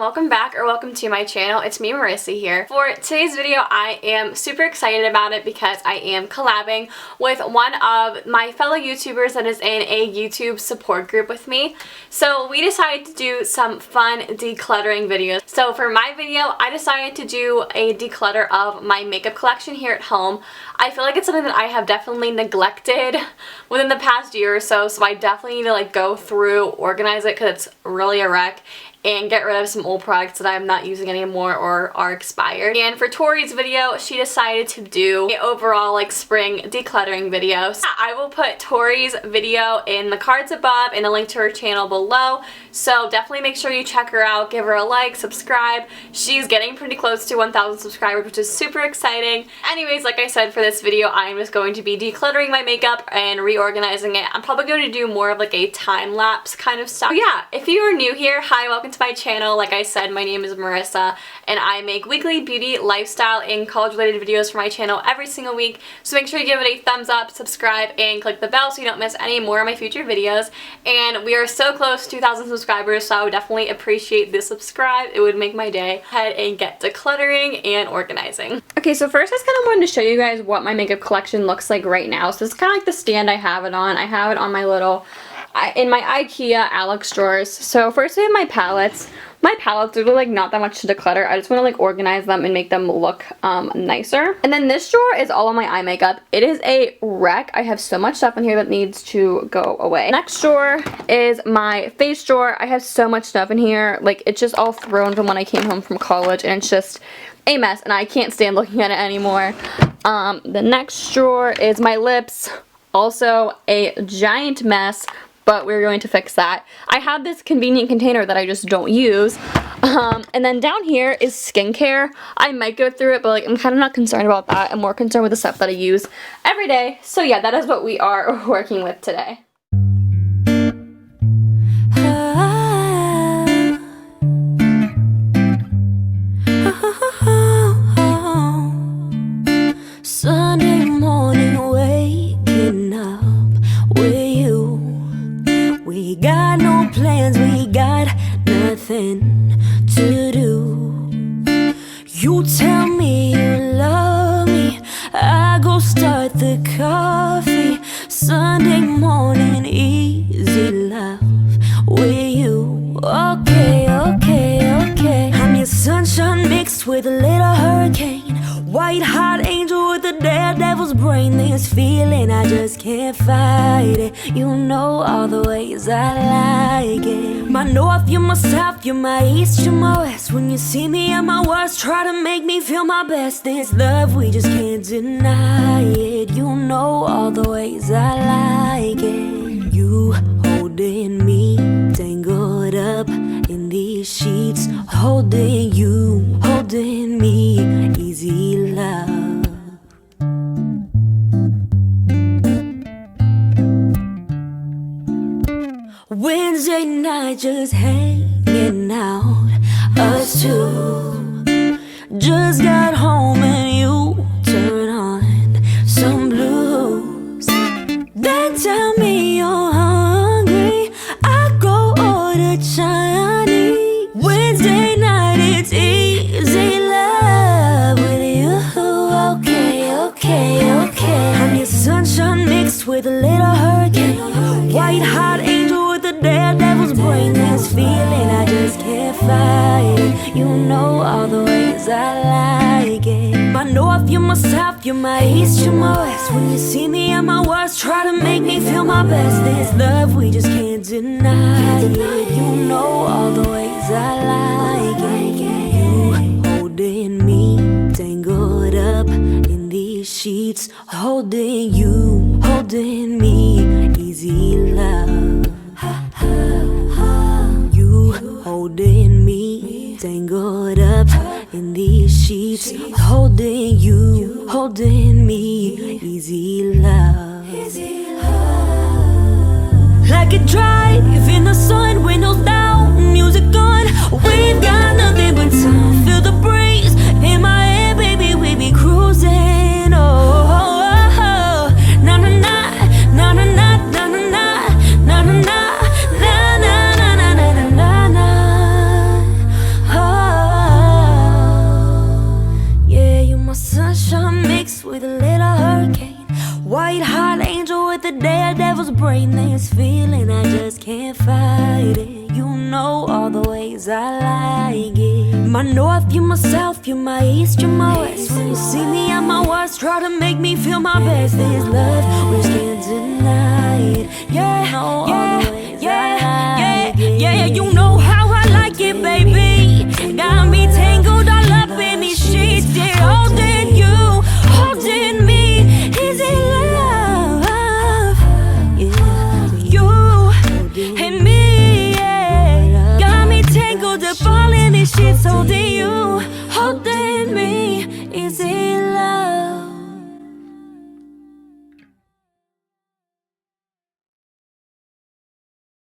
welcome back or welcome to my channel. It's me, Marisa here. For today's video, I am super excited about it because I am collabing with one of my fellow YouTubers that is in a YouTube support group with me. So we decided to do some fun decluttering videos. So for my video, I decided to do a declutter of my makeup collection here at home. I feel like it's something that I have definitely neglected within the past year or so, so I definitely need to like go through, organize it because it's really a wreck, and get rid of some old products that I'm not using anymore or are expired. And for Tori's video, she decided to do an overall like spring decluttering video. So I will put Tori's video in the cards above and a link to her channel below. So definitely make sure you check her out, give her a like, subscribe. She's getting pretty close to 1,000 subscribers, which is super exciting. Anyways, like I said, for this video, I'm just going to be decluttering my makeup and reorganizing it. I'm probably going to do more of like a time lapse kind of stuff. But yeah, if you are new here, hi, welcome to my channel. Like I said, my name is Marisa and I make weekly beauty, lifestyle, and college related videos for my channel every single week. So make sure you give it a thumbs up, subscribe, and click the bell so you don't miss any more of my future videos. And we are so close to 2,000 subscribers, so I would definitely appreciate the subscribe. It would make my day. Head and get decluttering and organizing. Okay, so first I just kind of wanted to show you guys what my makeup collection looks like right now. So this is kind of like the stand I have it on. I have it on my little in my IKEA Alex drawers. So first we have my palettes. My palettes are really like not that much to declutter. I just want to like organize them and make them look nicer. And then this drawer is all of my eye makeup. It is a wreck. I have so much stuff in here that needs to go away. Next drawer is my face drawer. I have so much stuff in here. Like it's just all thrown from when I came home from college and it's just a mess and I can't stand looking at it anymore. The next drawer is my lips. Also a giant mess, but we're going to fix that. I have this convenient container that I just don't use. And then down here is skincare. I might go through it, but like I'm kind of not concerned about that. I'm more concerned with the stuff that I use every day. So yeah, that is what we are working with today. Sunday morning, waking up with you. We got no plans, we got nothing to do. You tell me you love me, I go start the coffee. Sunday morning, easy love with you. Okay, okay, okay. I'm your sunshine mixed with a little hurricane. White hot angel with a daredevil's brain. This feeling, I just can't fight it. You know all the ways I like it. My north, you're my south, you're my east, you're my west. When you see me at my worst, try to make me feel my best. This love, we just can't deny it. You know all the ways I like it. You holding me, tangled up in these sheets. Holding you, holding me, easy love. Wednesday night just hanging out, us two. Just got home and you turn on some blues. Then tell me you're hungry, I go order Chinese. Wednesday night it's easy love with you. Okay, okay, okay. I'm your sunshine mixed with a little hurricane. White hot angel with a daredevil's brain. This feeling, I just can't fight it. You know all the ways I like it. My north, you're my south, you're my east, you're my west. When you see me at my worst, try to make me feel my best. This love, we just can't deny it. You know all the ways I like it. You holding me, tangled up in these sheets. Holding you, holding me, easy love. You holding me, tangled up in these sheets. Holding you, holding me, easy love. Like a drive in the sun, windows down, music on. We've got nothing but time. Feel the breeze in my head, baby, we be cruising. Oh, oh, oh. Na na na, na na na, na na na, na na na, na na na na na na na. mixed with a little hurricane. White hot angel with a daredevil's brain. This feeling, I just can't fight it. You know all the ways I like it. My north, you're my south, you're my east, you're my west. When you see me at my worst, try to make me feel my best. This love, we just can't deny it. Yeah, you know all the ways I like it. Yeah, you know how I like it, baby.